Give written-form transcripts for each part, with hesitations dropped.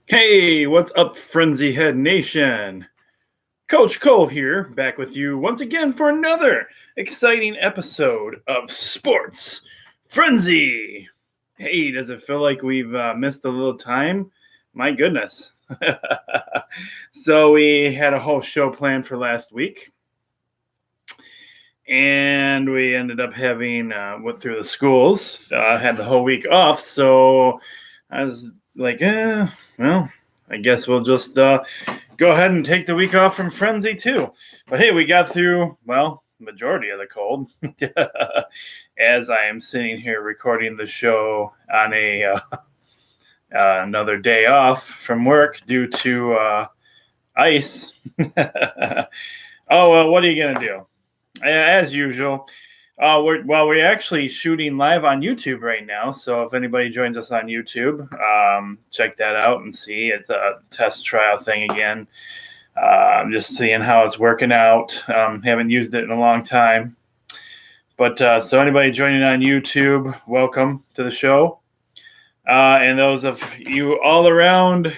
Hey, what's up, Frenzy Head Nation? Coach Cole here, back with you once again for another exciting episode of Sports Frenzy. Hey, does it feel like we've missed a little time? My goodness. So, we had a whole show planned for last week, and we ended up having, went through the schools, had the whole week off. So, I was like, well, I guess we'll just go ahead and take the week off from Frenzy too. But hey, we got through, well, majority of the cold as I am sitting here recording the show on a another day off from work due to ice. Oh, well, what are you going to do? As usual, we're actually shooting live on YouTube right now. So if anybody joins us on YouTube, check that out and see. It's a test trial thing again. Just seeing how it's working out. Haven't used it in a long time. But so anybody joining on YouTube, welcome to the show. And those of you all around,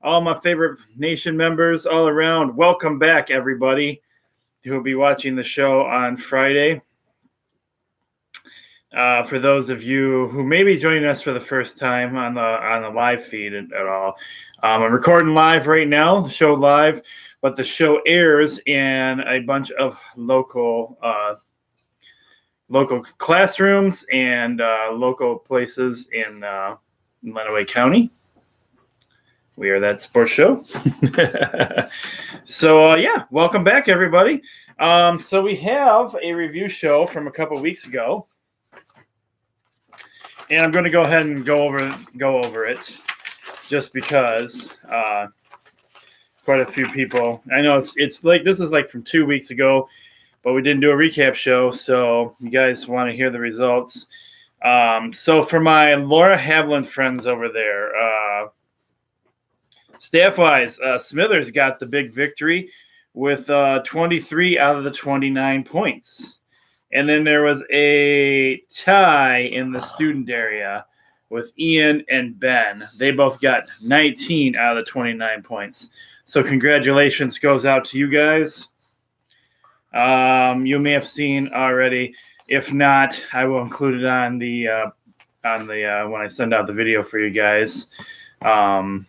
all my favorite nation members all around, welcome back, everybody who will be watching the show on Friday. For those of you who may be joining us for the first time on the live feed at all, I'm recording live right now, the show live, but the show airs in a bunch of local classrooms and local places in Lenawee County. We are that sports show. So yeah, welcome back, everybody. So we have a review show from a couple weeks ago, and I'm going to go ahead and go over it, just because quite a few people. I know it's like this is like from 2 weeks ago, but we didn't do a recap show, so you guys want to hear the results. So for my Laura Haviland friends over there. Staff-wise, Smithers got the big victory with 23 out of the 29 points. And then there was a tie in the student area with Ian and Ben. They both got 19 out of the 29 points. So congratulations goes out to you guys. You may have seen already. If not, I will include it on the when I send out the video for you guys. One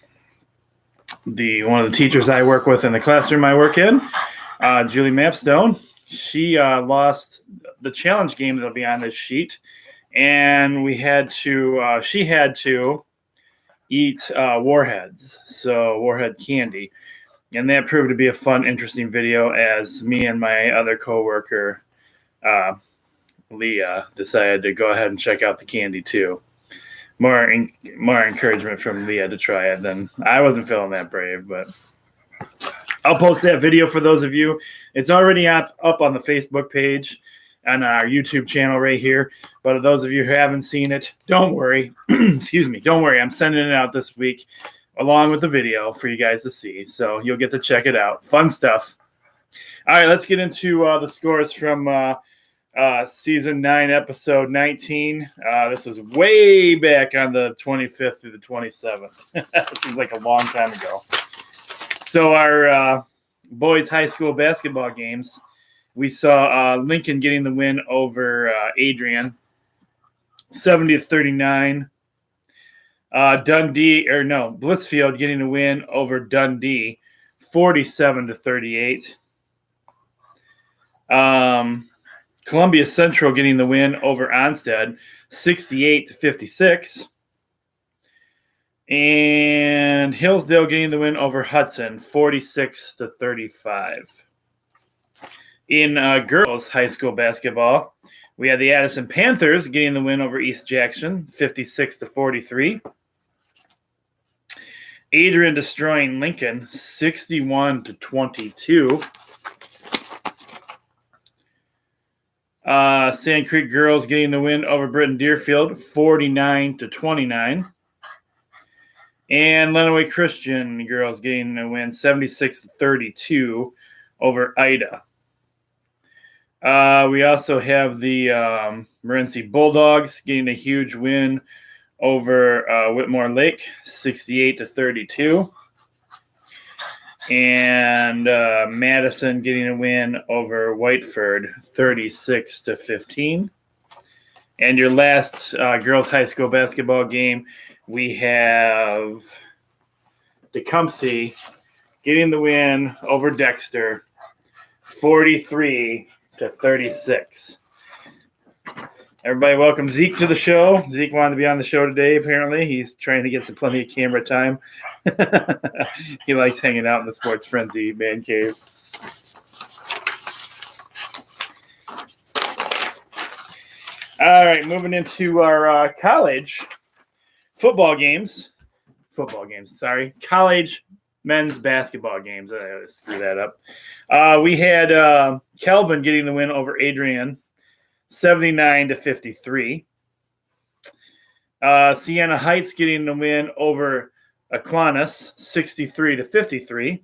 of the teachers I work with in the classroom I work in, Julie Mapstone, she lost the challenge game that'll be on this sheet, and she had to eat warheads, so warhead candy, and that proved to be a fun, interesting video as me and my other coworker, Leah, decided to go ahead and check out the candy too. More encouragement from Leah to try it than I wasn't feeling that brave, but I'll post that video for those of you. It's already up on the Facebook page and our YouTube channel right here. But those of you who haven't seen it, don't worry. Excuse me. Don't worry. I'm sending it out this week along with the video for you guys to see. So you'll get to check it out. Fun stuff. All right, let's get into the scores from Season 9, Episode 19. This was way back on the 25th through the 27th. Seems like a long time ago. So our boys' high school basketball games, we saw Lincoln getting the win over Adrian, 70-39. Blissfield getting the win over Dundee, 47-38. Columbia Central getting the win over Onsted, 68-56. And Hillsdale getting the win over Hudson, 46-35. In girls' high school basketball, we had the Addison Panthers getting the win over East Jackson, 56-43. Adrian destroying Lincoln, 61-22. Sand Creek girls getting the win over Britton Deerfield, 49-29. And Lenawee Christian girls getting the win, 76-32 over Ida. We also have the Morenci Bulldogs getting a huge win over Whitmore Lake, 68-32. And Madison getting a win over Whiteford, 36-15. And your last girls' high school basketball game, we have Tecumseh getting the win over Dexter, 43-36. Everybody welcome Zeke to the show. Zeke wanted to be on the show today, apparently. He's trying to get some plenty of camera time. He likes hanging out in the Sports Frenzy man cave. All right, moving into our college football games. College men's basketball games. I always screw that up. We had Kelvin getting the win over Adrian, 79-53. Siena Heights getting the win over Aquinas, 63-53.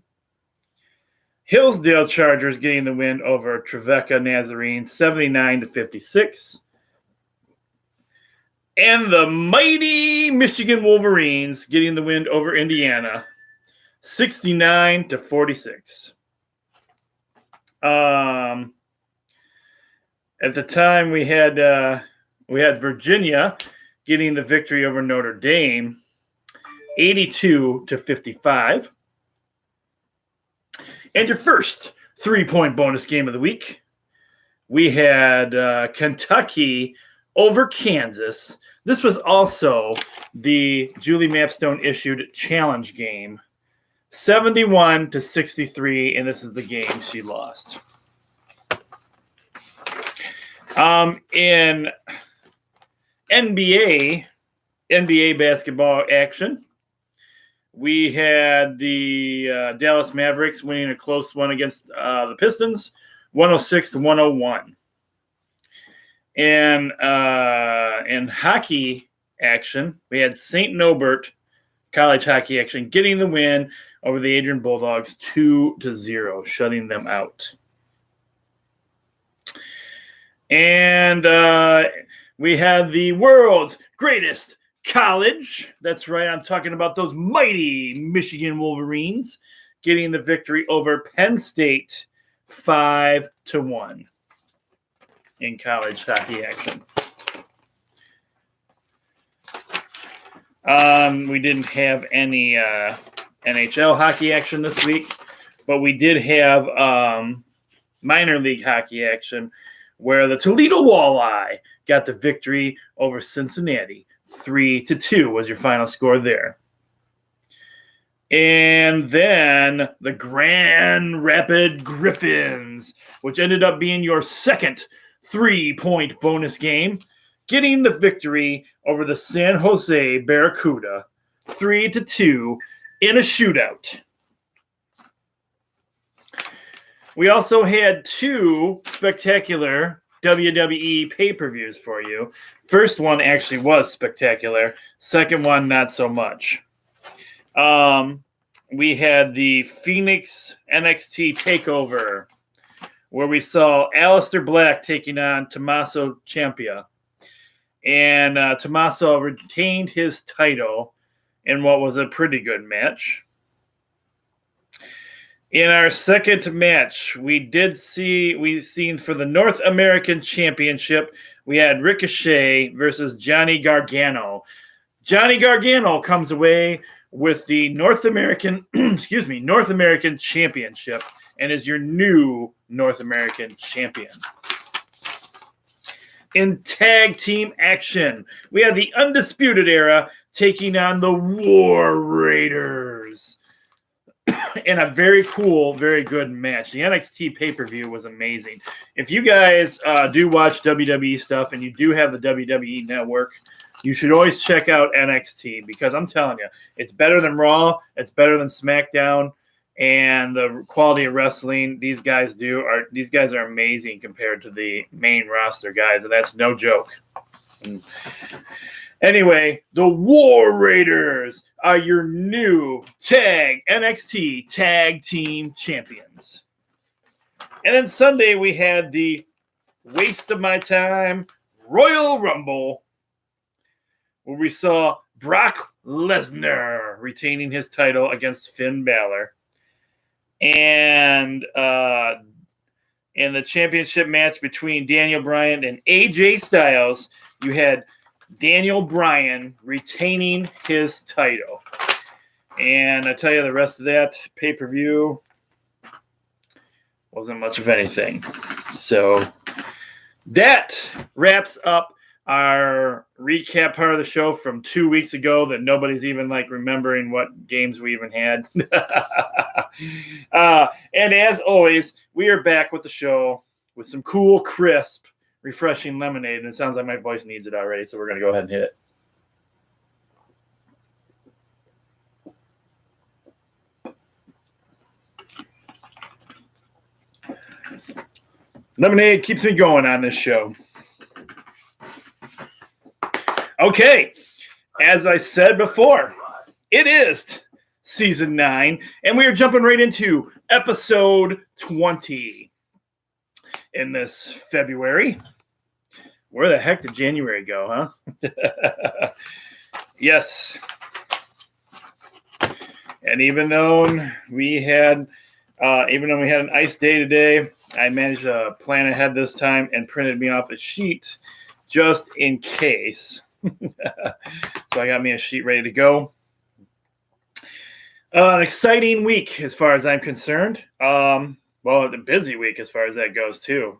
Hillsdale Chargers getting the win over Trevecca Nazarene, 79-56. And the mighty Michigan Wolverines getting the win over Indiana, 69-46. At the time, we had Virginia getting the victory over Notre Dame, 82-55. And your first 3-point bonus game of the week, we had Kentucky over Kansas. This was also the Julie Mapstone issued challenge game, 71-63, and this is the game she lost. In NBA basketball action, we had the Dallas Mavericks winning a close one against the Pistons, 106-101. And in hockey action, we had St. Norbert college hockey action getting the win over the Adrian Bulldogs 2-0, shutting them out. And we had the world's greatest college. That's right, I'm talking about those mighty Michigan Wolverines getting the victory over Penn State 5-1 in college hockey action. We didn't have any NHL hockey action this week, but we did have minor league hockey action where the Toledo Walleye got the victory over Cincinnati. 3-2 was your final score there. And then the Grand Rapid Griffins, which ended up being your second 3-point bonus game, getting the victory over the San Jose Barracuda, 3-2 in a shootout. We also had 2 spectacular WWE pay-per-views for you. First one actually was spectacular. Second one, not so much. We had the Phoenix NXT TakeOver, where we saw Aleister Black taking on Tommaso Ciampa. And Tommaso retained his title in what was a pretty good match. In our second match, we seen for the North American Championship, we had Ricochet versus Johnny Gargano. Johnny Gargano comes away with the North American, North American Championship and is your new North American champion. In tag team action, we had the Undisputed Era taking on the War Raiders. In a very cool, very good match. The NXT pay-per-view was amazing. If you guys do watch WWE stuff and you do have the WWE Network, you should always check out NXT because I'm telling you, it's better than Raw, it's better than SmackDown, and the quality of wrestling these guys are amazing compared to the main roster guys, and that's no joke. Anyway, the War Raiders are your new NXT Tag Team Champions. And then Sunday, we had the Waste of My Time Royal Rumble, where we saw Brock Lesnar retaining his title against Finn Balor. And in the championship match between Daniel Bryan and AJ Styles, you had Daniel Bryan retaining his title. And I tell you, the rest of that pay-per-view wasn't much of anything. So that wraps up our recap part of the show from 2 weeks ago that nobody's even remembering what games we even had. And as always, we are back with the show with some cool, crisp, refreshing lemonade. And it sounds like my voice needs it already, so we're going to go ahead and hit it. Lemonade keeps me going on this show. Okay, as I said before, it is season 9, and we are jumping right into episode 20 in this February. Where the heck did January go, huh? Yes. And even though we had an ice day today, I managed to plan ahead this time and printed me off a sheet just in case. So I got me a sheet ready to go. An exciting week as far as I'm concerned. A busy week as far as that goes too.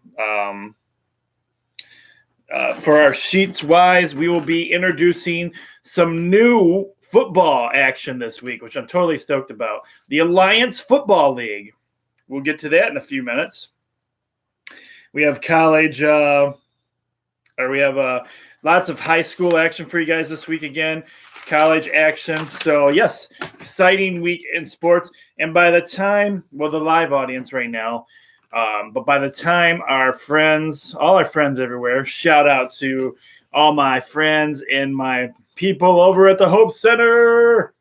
For our sheets wise, we will be introducing some new football action this week, which I'm totally stoked about. The Alliance Football League. We'll get to that in a few minutes. We have college, lots of high school action for you guys this week again. College action. So, yes, exciting week in sports. And by the time, the live audience right now, but by the time all our friends everywhere, shout out to all my friends and my people over at the Hope Center.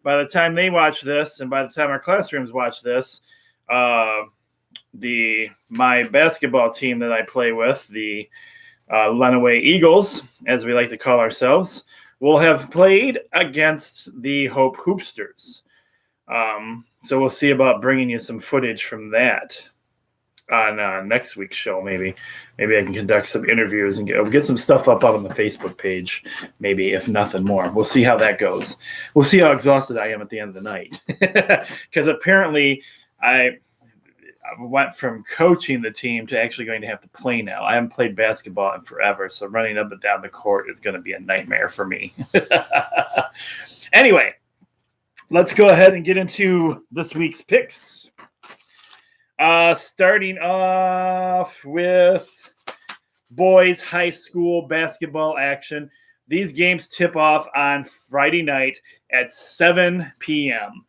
By the time they watch this, and by the time our classrooms watch this, my basketball team that I play with, the Lenawee Eagles, as we like to call ourselves, will have played against the Hope Hoopsters. So we'll see about bringing you some footage from that on next week's show. Maybe I can conduct some interviews and get some stuff up on the Facebook page, maybe, if nothing more. We'll see how that goes. We'll see how exhausted I am at the end of the night. Because apparently I went from coaching the team to actually going to have to play now. I haven't played basketball in forever, so running up and down the court is going to be a nightmare for me. Anyway, let's go ahead and get into this week's picks. Starting off with boys high school basketball action. These games tip off on Friday night at 7 p.m.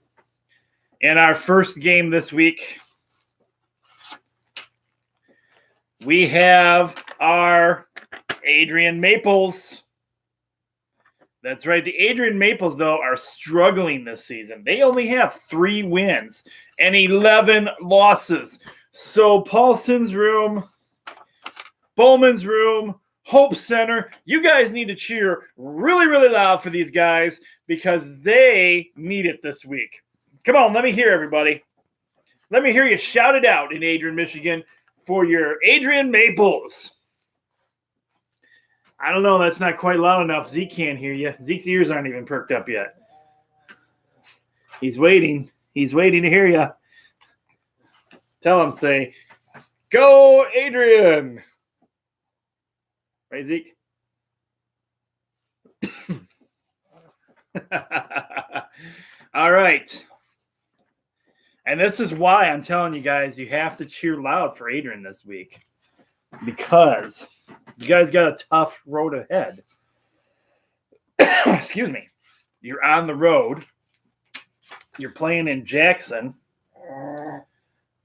In our first game this week, we have our Adrian Maples. That's right. The Adrian Maples, though, are struggling this season. They only have 3 wins and 11 losses. So Paulson's room, Bowman's room, Hope Center, you guys need to cheer really, really loud for these guys because they need it this week. Come on, let me hear everybody. Let me hear you shout it out in Adrian, Michigan for your Adrian Maples. I don't know. That's not quite loud enough. Zeke can't hear you. Zeke's ears aren't even perked up yet. He's waiting. He's waiting to hear you. Tell him, say, go, Adrian. Right, Zeke? All right. And this is why I'm telling you guys you have to cheer loud for Adrian this week. Because you guys got a tough road ahead. Excuse me. You're on the road. You're playing in Jackson.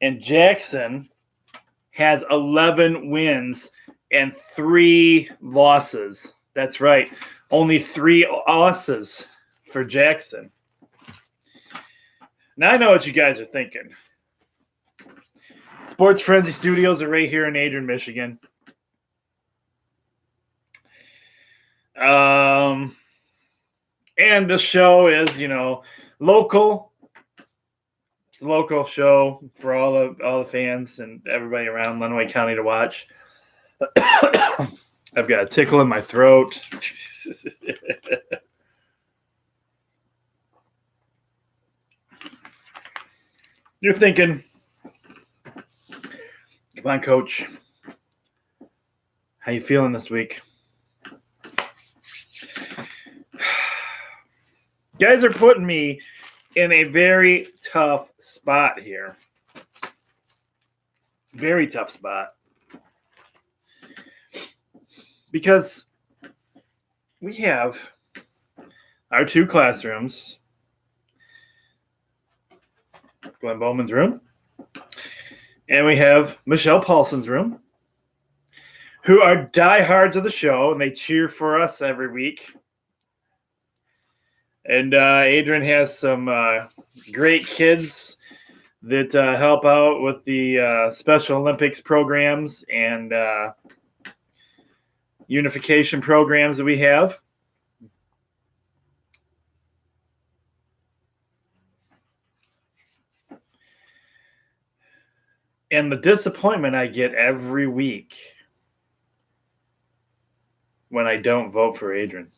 And Jackson has 11 wins and 3 losses. That's right. Only 3 losses for Jackson. Now I know what you guys are thinking. Sports Frenzy Studios are right here in Adrian, Michigan. And the show is, local show for all the fans and everybody around Lenawee County to watch. I've got a tickle in my throat. You're thinking, come on, coach. How you feeling this week? Guys are putting me in a very tough spot here. Very tough spot. Because we have our two classrooms, Glenn Bowman's room, and we have Michelle Paulson's room, who are diehards of the show, and they cheer for us every week. And Adrian has some great kids that help out with the Special Olympics programs and unification programs that we have. And the disappointment I get every week when I don't vote for Adrian.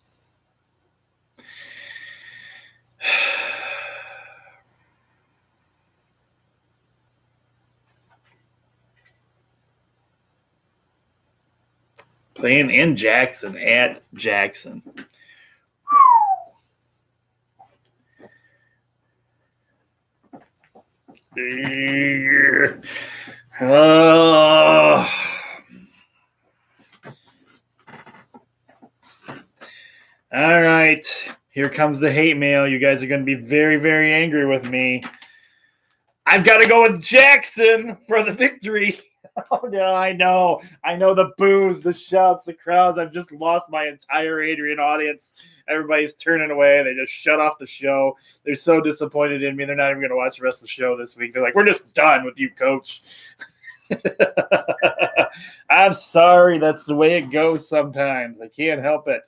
Playing in Jackson, at Jackson. All right. Here comes the hate mail. You guys are going to be very, very angry with me. I've got to go with Jackson for the victory. Oh, no, I know. I know the boos, the shouts, the crowds. I've just lost my entire Adrian audience. Everybody's turning away. They just shut off the show. They're so disappointed in me. They're not even going to watch the rest of the show this week. They're like, we're just done with you, coach. I'm sorry. That's the way it goes sometimes. I can't help it.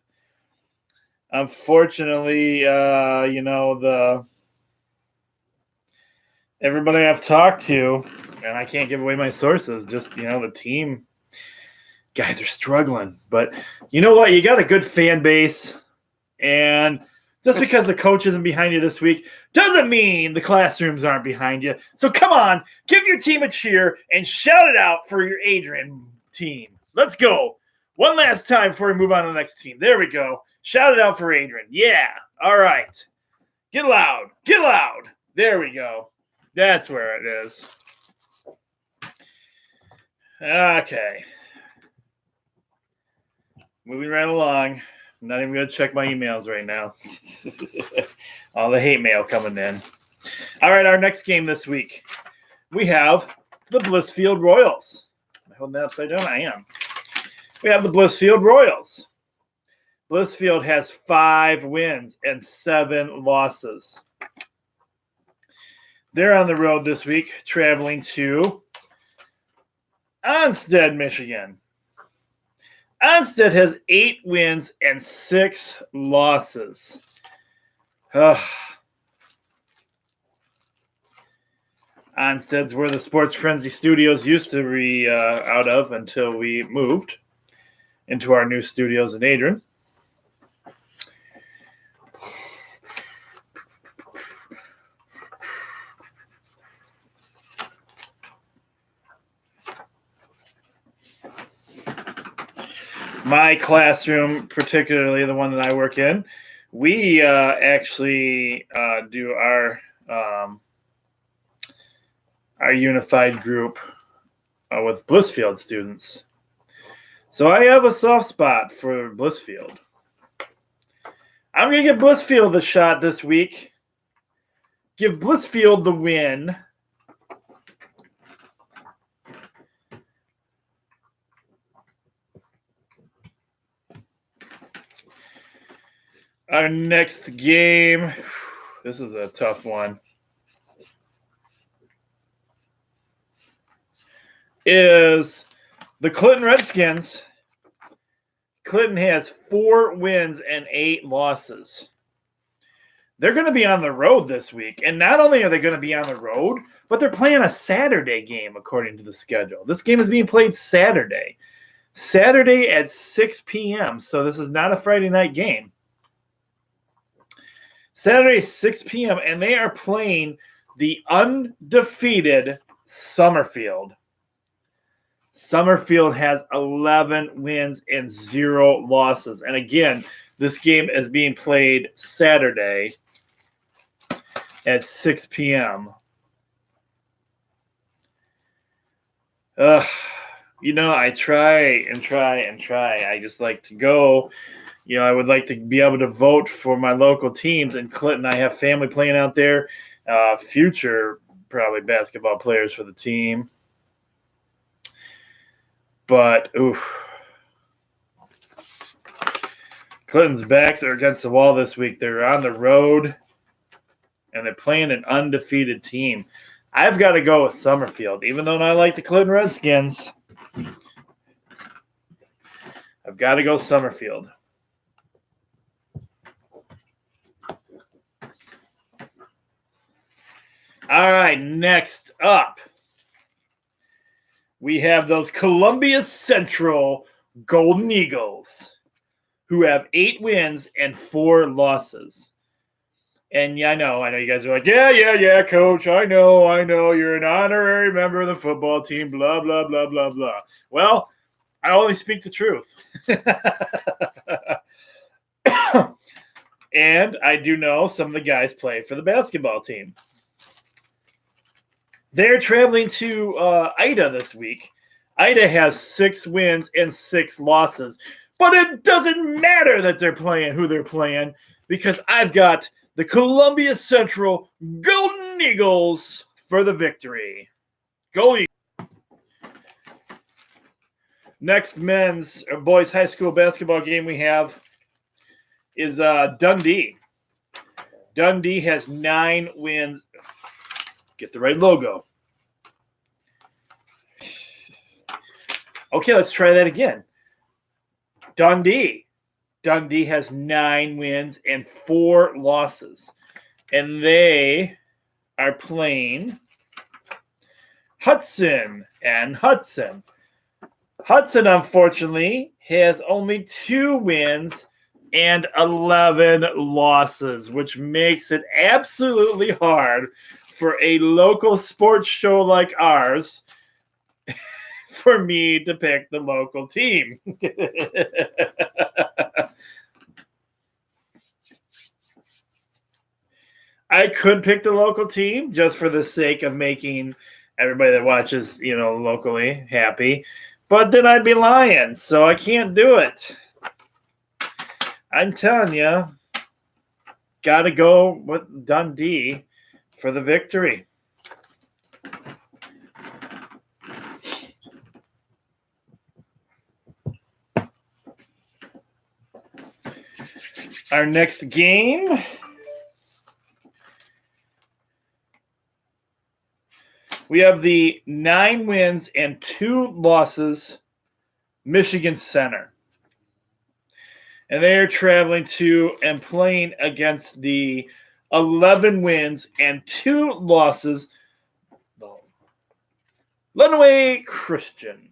Unfortunately, everybody I've talked to, and I can't give away my sources, just, the team guys are struggling. But you know what? You got a good fan base, and just because the coach isn't behind you this week doesn't mean the classrooms aren't behind you. So come on, give your team a cheer and shout it out for your Adrian team. Let's go. One last time before we move on to the next team. There we go. Shout it out for Adrian. Yeah. All right. Get loud. Get loud. There we go. That's where it is. Okay. Moving right along. I'm not even going to check my emails right now. All the hate mail coming in. All right, our next game this week. We have the Blissfield Royals. Am I holding that upside down? I am. We have the Blissfield Royals. Blissfield has 5 wins and 7 losses. They're on the road this week, traveling to Onstead, Michigan. Onstead has 8 wins and 6 losses. Onstead's where the Sports Frenzy Studios used to be out of until we moved into our new studios in Adrian. My classroom, particularly the one that I work in, we actually do our unified group with Blissfield students. So I have a soft spot for Blissfield. I'm going to give Blissfield a shot this week. Give Blissfield the win. Our next game, this is a tough one, is the Clinton Redskins Clinton has 4 wins and 8 losses. They're going to be on the road this week. And not only are they going to be on the road, but they're playing a Saturday game according to the schedule. This game is being played Saturday. Saturday at 6 p.m. So this is not a Friday night game. Saturday, 6 p.m. And they are playing the undefeated Summerfield. Summerfield has 11 wins and 0 losses. And again, this game is being played Saturday at 6 p.m. I try and try. I just like to go. I would like to be able to vote for my local teams. In Clinton, I have family playing out there, future probably basketball players for the team. But, Clinton's backs are against the wall this week. They're on the road, and they're playing an undefeated team. I've got to go with Summerfield, even though I like the Clinton Redskins. I've got to go Summerfield. All right, next up, we have those Columbia Central Golden Eagles, who have 8 wins and 4 losses. And yeah, I know you guys are like, yeah, coach, I know, you're an honorary member of the football team, blah, blah, blah, blah, blah. Well, I only speak the truth. And I do know some of the guys play for the basketball team. They're traveling to Ida this week. Ida has 6 wins and 6 losses. But it doesn't matter that they're playing who they're playing, because I've got the Columbia Central Golden Eagles for the victory. Go Eagles. Next men's or boys high school basketball game we have is Dundee. Dundee has 9 wins. Get the right logo. Okay, let's try that again. Dundee has 9 wins and 4 losses. And they are playing Hudson and Hudson. Hudson, unfortunately, has only 2 wins and 11 losses, which makes it absolutely hard for a local sports show like ours for me to pick the local team. I could pick the local team just for the sake of making everybody that watches, locally happy, but then I'd be lying, so I can't do it. I'm telling you, got to go with Dundee for the victory. Our next game we have the 9 wins and 2 losses Michigan Center. And they are traveling to and playing against the 11 wins and 2 losses Lenawee Christian.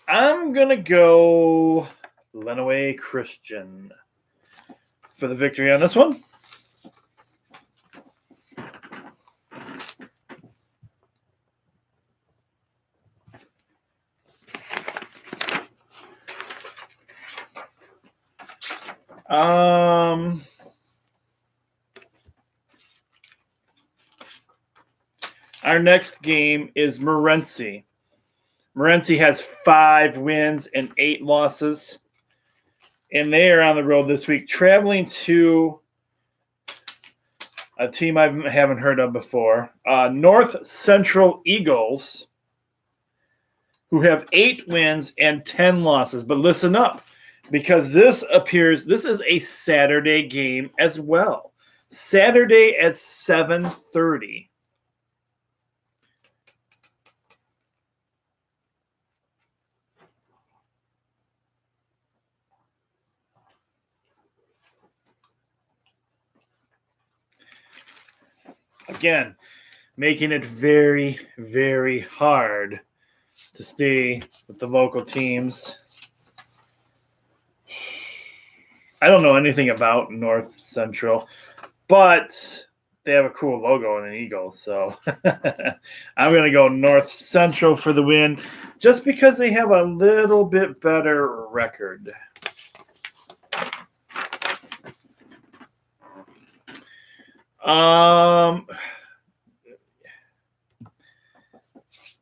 I'm going to go Lenawee Christian for the victory on this one. Our next game is Morenci. Morenci has 5 wins and 8 losses. And they are on the road this week, traveling to a team I haven't heard of before, North Central Eagles, who have 8 wins and 10 losses. But listen up, because this is a Saturday game as well. Saturday at 7:30. again, making it very, very hard to stay with the local teams. I don't know anything about North Central, but they have a cool logo and an eagle. So I'm going to go North Central for the win just because they have a little bit better record.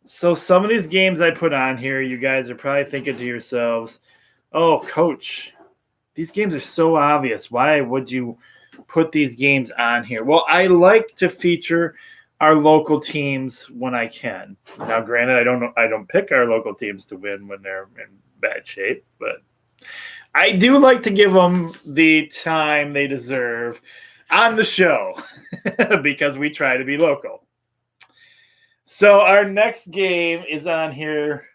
So some of these games I put on here, you guys are probably thinking to yourselves, oh, coach, these games are so obvious. Why would you put these games on here? Well, I like to feature our local teams when I can. Now, granted, I don't pick our local teams to win when they're in bad shape, but I do like to give them the time they deserve on the show because we try to be local. So our next game is on here.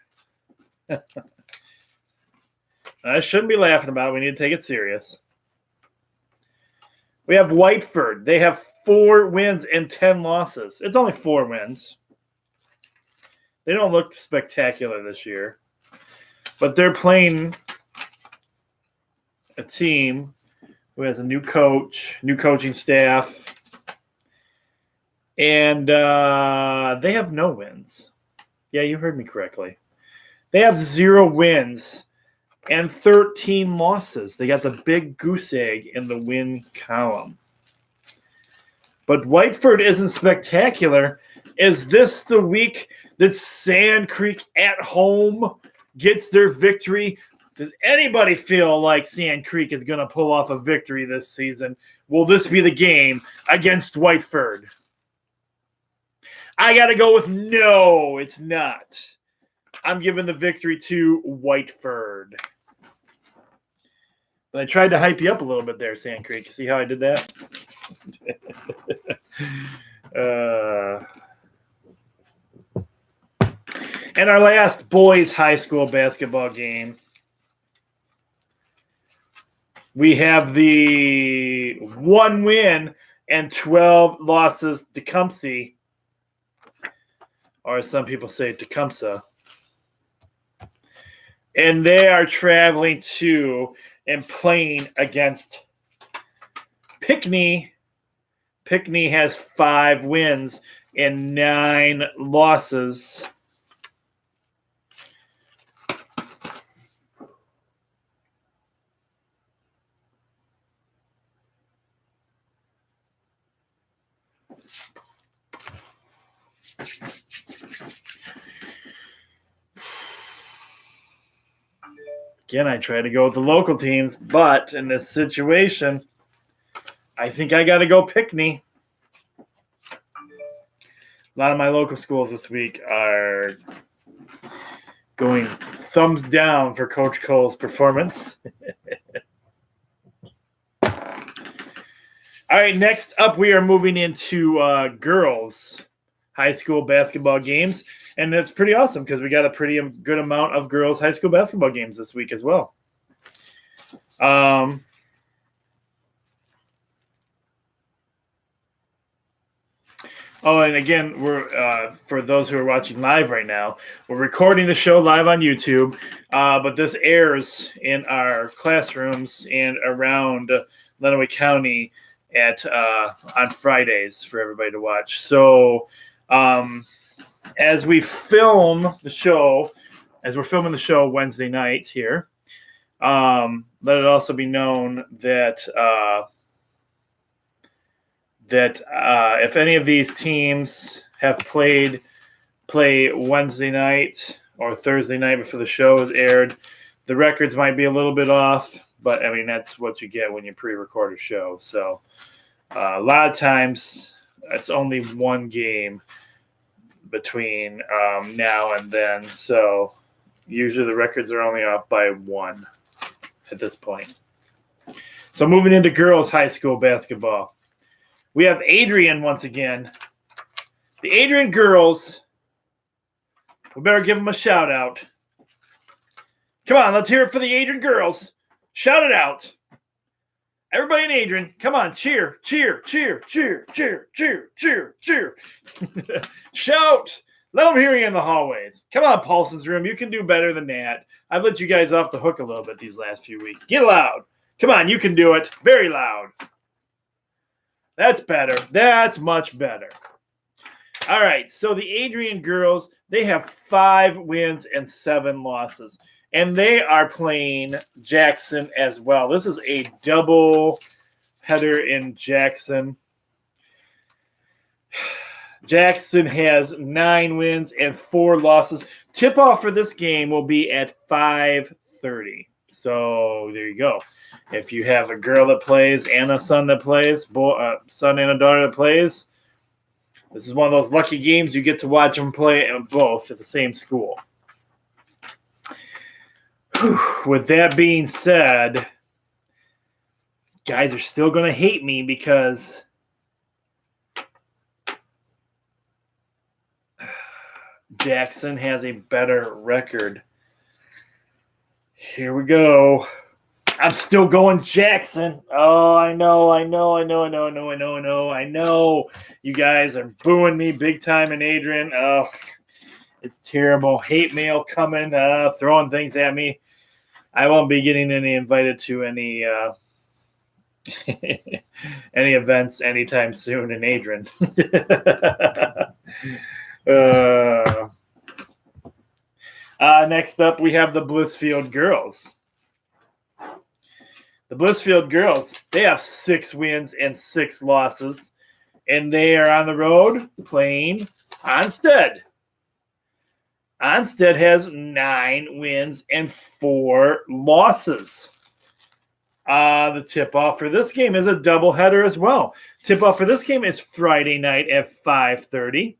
I shouldn't be laughing about it. We need to take it serious. We have Whiteford. They have 4 wins and 10 losses. It's only 4 wins. They don't look spectacular this year. But they're playing a team who has a new coach, new coaching staff. And they have no wins. Yeah, you heard me correctly. They have 0 wins and 13 losses. They got the big goose egg in the win column. But Whiteford isn't spectacular. Is this the week that Sand Creek at home gets their victory? Does anybody feel like Sand Creek is going to pull off a victory this season? Will this be the game against Whiteford? I got to go with no, it's not. I'm giving the victory to Whiteford. But I tried to hype you up a little bit there, Sand Creek. See how I did that? And our last boys high school basketball game. We have the 1 win and 12 losses Tecumseh, or as some people say, Tecumseh. And they are traveling to and playing against Pinckney. Pinckney has 5 wins and 9 losses. Again, I try to go with the local teams, but in this situation, I think I got to go Pinckney. A lot of my local schools this week are going thumbs down for Coach Cole's performance. All right, next up, we are moving into girls' high school basketball games. And it's pretty awesome because we got a pretty good amount of girls' high school basketball games this week as well. Oh, and again, we're for those who are watching live right now, we're recording the show live on YouTube, but this airs in our classrooms and around Lenawee County at on Fridays for everybody to watch. So as we film the show, as we're filming the show Wednesday night here, let it also be known that if any of these teams have play Wednesday night or Thursday night before the show is aired, the records might be a little bit off, but I mean, that's what you get when you pre-record a show. So a lot of times it's only 1 game between now and then. So usually the records are only off by 1 at this point. So moving into girls high school basketball. We have Adrian once again. The Adrian girls, we better give them a shout out. Come on, let's hear it for the Adrian girls. Shout it out. Everybody in Adrian, come on, cheer, cheer, cheer, cheer, cheer, cheer, cheer, cheer. Shout. Let them hear you in the hallways. Come on, Paulson's room. You can do better than that. I've let you guys off the hook a little bit these last few weeks. Get loud. Come on, you can do it. Very loud. That's better. That's much better. All right, so the Adrian girls, they have 5 wins and 7 losses. And they are playing Jackson as well. This is a double header in Jackson. Jackson has 9 wins and 4 losses. Tip-off for this game will be at 5:30. So there you go. If you have a girl that plays and a son that plays, son and a daughter that plays, this is one of those lucky games you get to watch them play both at the same school. With that being said, guys are still going to hate me because Jackson has a better record. Here we go. I'm still going Jackson. Oh, I know. You guys are booing me big time in Adrian. Oh, it's terrible. Hate mail coming, throwing things at me. I won't be getting any invited to any any events anytime soon in Adrian. Next up, we have the Blissfield girls. The Blissfield girls, they have 6 wins and 6 losses, and they are on the road playing Onstead. Onstead has 9 wins and 4 losses. The tip-off for this game is a doubleheader as well. Tip-off for this game is Friday night at 5:30.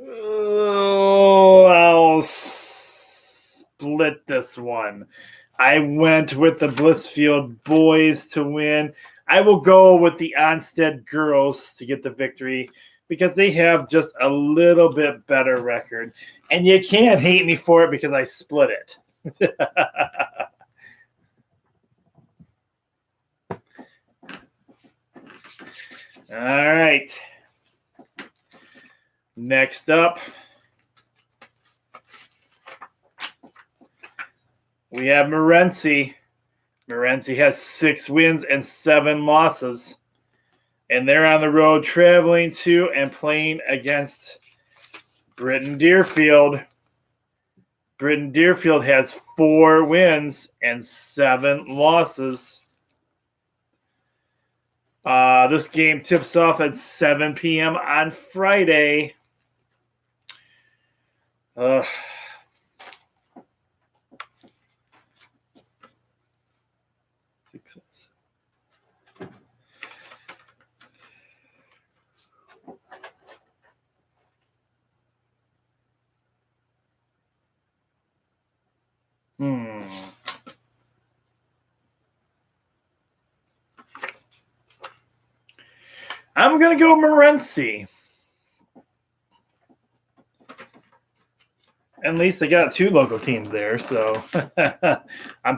Oh, I'll split this one. I went with the Blissfield boys to win. I will go with the Onstead girls to get the victory because they have just a little bit better record. And you can't hate me for it because I split it. All right. Next up, we have Morenci. Morenci has 6 wins and 7 losses. And they're on the road traveling to and playing against Britton Deerfield. Britton Deerfield has 4 wins and 7 losses. This game tips off at 7 p.m. on Friday. I'm going to go Morenci. At least I got 2 local teams there, so I'm